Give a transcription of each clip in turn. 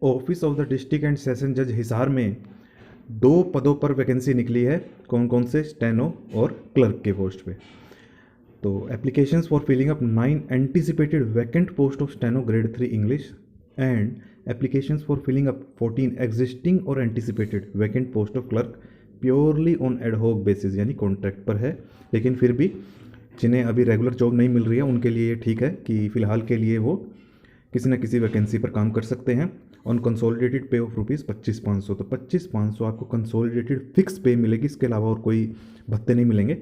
Office of the district and session जज हिसार में 2 पदों पर वैकेंसी निकली है। कौन कौन से? स्टेनो और क्लर्क के पोस्ट पे। तो applications for filling up 9 anticipated vacant post of steno grade 3 English and applications for filling up 14 existing or anticipated vacant post of clerk purely on ad hoc basis, यानी कॉन्ट्रैक्ट पर है। लेकिन फिर भी जिन्हें अभी रेगुलर जॉब नहीं मिल रही है उनके लिए ये ठीक है कि फ़िलहाल के लिए वो किसी न किसी वैकेंसी पर काम कर सकते हैं। ऑन कंसोलिडेटेड पे ऑफ रुपीज़ 25,500, तो 25,500 आपको कंसोलिडेटेड फिक्स पे मिलेगी, इसके अलावा और कोई भत्ते नहीं मिलेंगे।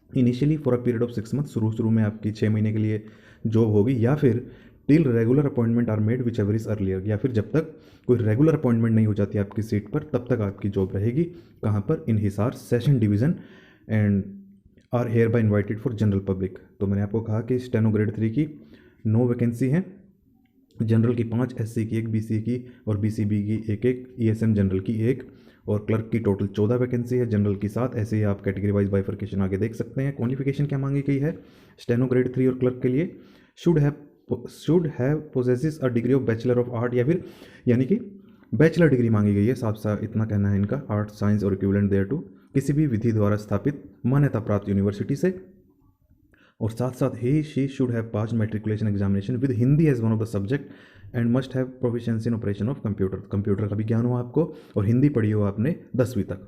Initially for a period of 6 month, शुरू में आपकी 6 महीने के लिए जॉब होगी, या फिर till regular appointment are made whichever is earlier, या फिर जब तक कोई रेगुलर अपॉइंटमेंट नहीं हो जाती आपकी सीट पर तब तक आपकी जॉब रहेगी। कहाँ पर? In Hisar session division, and are hereby invited for general public. तो मैंने आपको कहा कि स्टेनो ग्रेड 3 की 9 वैकेंसी हैं, जनरल की 5, एससी की 1, बीसी की और बीसीबी की 1, ईएसएम जनरल की 1, और क्लर्क की टोटल 14 वैकेंसी है, जनरल की 7। ऐसे ही आप कैटेगरी वाइज बाइफर्केशन आगे देख सकते हैं। क्वालिफिकेशन क्या मांगी गई है स्टेनो ग्रेड 3 और क्लर्क के लिए? Should have possesses a degree of bachelor of art, या फिर यानी कि बैचलर डिग्री मांगी गई है, साफ साफ इतना कहना है इनका, आर्ट साइंस और इक्विवेलेंट देयर टू, किसी भी विधि द्वारा स्थापित मान्यता प्राप्त यूनिवर्सिटी से। और साथ साथ ही she should have pass matriculation examination with Hindi as one of the subject and must have proficiency in operation of computer. Computer का भी ज्ञान हो आपको और हिंदी पढ़ी हो आपने 10वीं तक।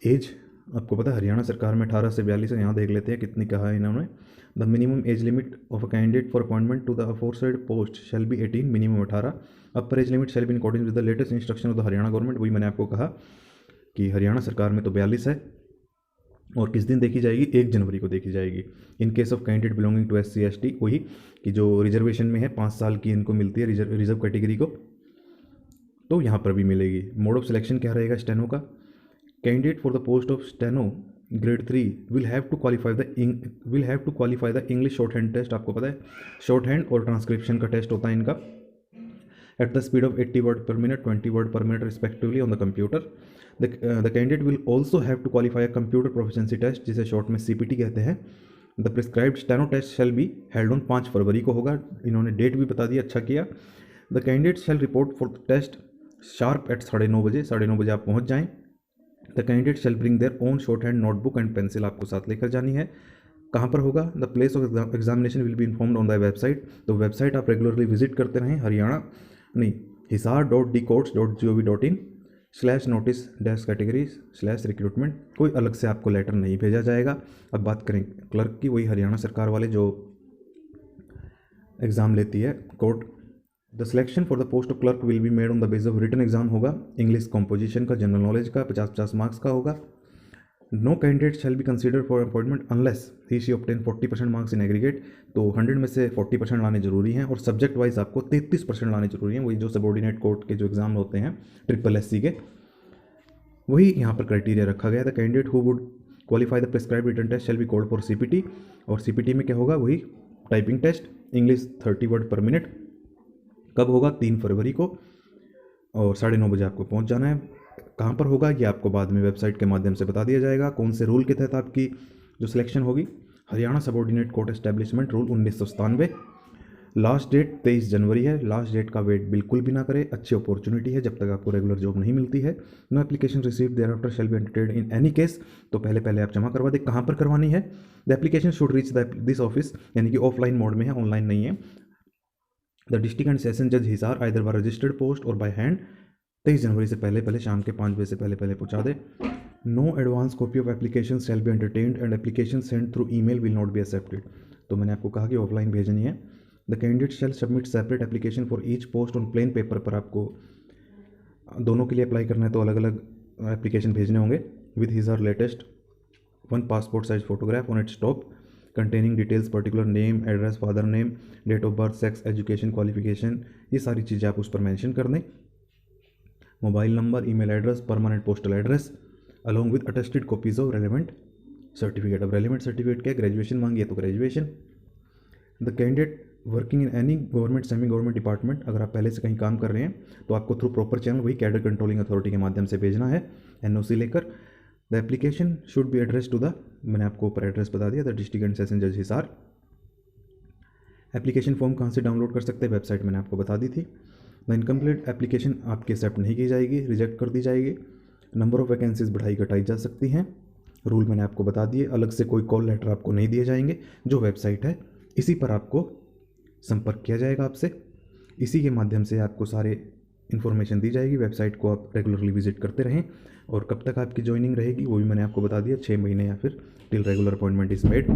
एज आपको पता है हरियाणा सरकार में 18 से 42 है। यहाँ देख लेते हैं कितनी कहा है इन्होंने। The minimum age limit of a candidate for appointment to the aforesaid post shall be 18, minimum 18। Upper age limit shall be in according with the latest instruction of the Haryana government. वही मैंने आपको कहा कि हरियाणा सरकार में तो 42 है, और किस दिन देखी जाएगी? 1 जनवरी को देखी जाएगी। In case of candidate belonging to SC ST, वही कि जो रिजर्वेशन में है 5 साल की इनको मिलती है रिजर्व कैटेगरी को, तो यहाँ पर भी मिलेगी। मोड ऑफ सिलेक्शन क्या रहेगा स्टेनो का? Candidate for the post of steno grade 3 will have to qualify the English shorthand test. आपको पता है शॉर्ट हैंड और ट्रांसक्रिप्शन का टेस्ट होता है इनका, at the speed of 80 word per minute, 20 word per minute respectively on the computer. The candidate will also have to qualify a computer proficiency test, जिसे short में CPT कहते हैं। The prescribed steno test shall be held on 5 फरवरी को होगा। इन्होंने date भी बता दी, अच्छा किया। The candidate shall report for the test sharp at 9:30 बजे, 9:30 बजे आप पहुंच जाएं। The candidate shall bring their own shorthand notebook and pencil, आपको साथ लेकर जानी है। कहाँ पर होगा? The place of examination will be informed on the website. तो वेबसाइट आप रेगुलरली विजिट करते रहें, हरियाणा नहीं hisar.dcourts.gov.in/notice-categories/recruitment। कोई अलग से आपको लेटर नहीं भेजा जाएगा। अब बात करें क्लर्क की, वही हरियाणा सरकार वाले जो एग्ज़ाम लेती है court. The selection for the post of clerk will be made on the base of written exam होगा, इंग्लिश कॉम्पोजिशन का, जनरल नॉलेज का 50-50 मार्क्स का होगा। No candidate shall be consider for appointment unless he she obtain 40% marks in aggregate. तो 100 में से 40% लाने जरूरी हैं, और सब्जेक्ट वाइज आपको 33% लाने जरूरी हैं। वही जो सबॉर्डिनेट कोर्ट के जो एग्जाम होते हैं SSC के, वही यहाँ पर क्राइटेरिया रखा गया। The candidate who would qualify the prescribe written test shall be called for CPT, और CPT में क्या होगा? वही typing test, English 30 word per minute. कब होगा? 3 फरवरी को, और 9:30 बजे आपको पहुँच जाना है। कहाँ पर होगा ये आपको बाद में वेबसाइट के माध्यम से बता दिया जाएगा। कौन से रूल के तहत आपकी जो सिलेक्शन होगी? Haryana subordinate court establishment rule 1997। Last date 23 जनवरी है। लास्ट डेट का वेट बिल्कुल भी ना करें, अच्छी अपॉर्चुनिटी है जब तक आपको रेगुलर जॉब नहीं मिलती है। No application received thereafter shall be entertained in any case. तो पहले आप जमा करवा दें। कहाँ पर करवानी है? The application should reach this office, यानी कि ऑफलाइन मोड में है, ऑनलाइन नहीं है। द डिस्ट्रिक्ट एंड सेशन जज Hisar either by registered post or by hand. 23 जनवरी से पहले शाम के 5 बजे से पहले पहुंचा दे। No advance copy of application shall be entertained and application send through email will not be accepted. तो मैंने आपको कहा कि ऑफलाइन भेजनी है। The candidate shall submit separate application for each post on plain paper. पर आपको दोनों के लिए अप्लाई करना है तो अलग अलग एप्लीकेशन भेजने होंगे। With his her latest 1 passport size photograph on its top containing details particular name, address, father name, date of birth, sex, education, qualification, ये सारी चीज़ें आप उस पर मैंशन कर दें। Mobile number, email address, permanent postal address along with attested copies of relevant certificate. अब relevant certificate क्या? ग्रेजुएशन मांगी है तो graduation. The candidate working in any government semi government department, अगर आप पहले से कहीं काम कर रहे हैं तो आपको थ्रू प्रॉपर चैनल वही कैडर कंट्रोलिंग अथॉरिटी के माध्यम से भेजना है NOC लेकर। The application should be address to the, मैंने आपको ऊपर एड्रेस बता दिया, द डिस्ट्रिक्ट एंड सेशन जज हिसार। एप्लीकेशन फॉर्म कहाँ से डाउनलोड कर सकते हैं, वेबसाइट मैंने आपको बता दी थी। द इनकम्प्लीट एप्लीकेशन आपकी एक्सेप्ट नहीं की जाएगी, रिजेक्ट कर दी जाएगी। नंबर ऑफ़ वैकेंसीज बढ़ाई घटाई जा सकती हैं। रूल मैंने आपको बता दिए। अलग से कोई कॉल लेटर आपको नहीं दिए जाएंगे। जो वेबसाइट है इसी पर आपको संपर्क किया जाएगा आपसे, इसी के माध्यम से आपको सारे इन्फॉर्मेशन दी जाएगी। वेबसाइट को आप रेगुलरली विजिट करते रहें। और कब तक आपकी ज्वाइनिंग रहेगी वो भी मैंने आपको बता दिया, 6 महीने या फिर till regular appointment is made.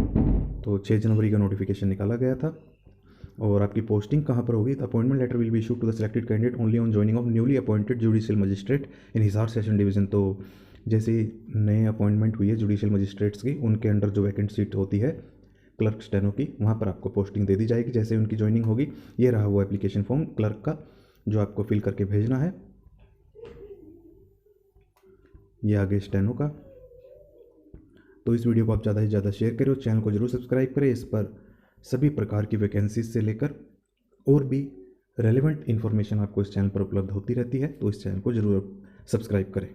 तो 6 जनवरी का नोटिफिकेशन निकाला गया था। और आपकी पोस्टिंग कहाँ पर होगी? The appointment letter will be issued to the selected candidate only on joining of newly appointed judicial magistrate in Hisar session division. तो जैसे नए अपॉइंटमेंट हुई है जुडिशियल मजिस्ट्रेट्स की, उनके अंडर जो वैकेंट सीट होती है क्लर्क स्टेनो की, वहाँ पर आपको पोस्टिंग दे दी जाएगी जैसे उनकी ज्वाइनिंग होगी। ये रहा वो एप्लीकेशन फॉर्म क्लर्क का जो आपको फिल करके भेजना है। ये आगे स्टेनो का। तो इस वीडियो को आप ज़्यादा से ज़्यादा शेयर करें और चैनल को जरूर सब्सक्राइब करें। इस पर सभी प्रकार की वैकेंसीज से लेकर और भी रेलेवेंट इन्फॉर्मेशन आपको इस चैनल पर उपलब्ध होती रहती है, तो इस चैनल को जरूर सब्सक्राइब करें।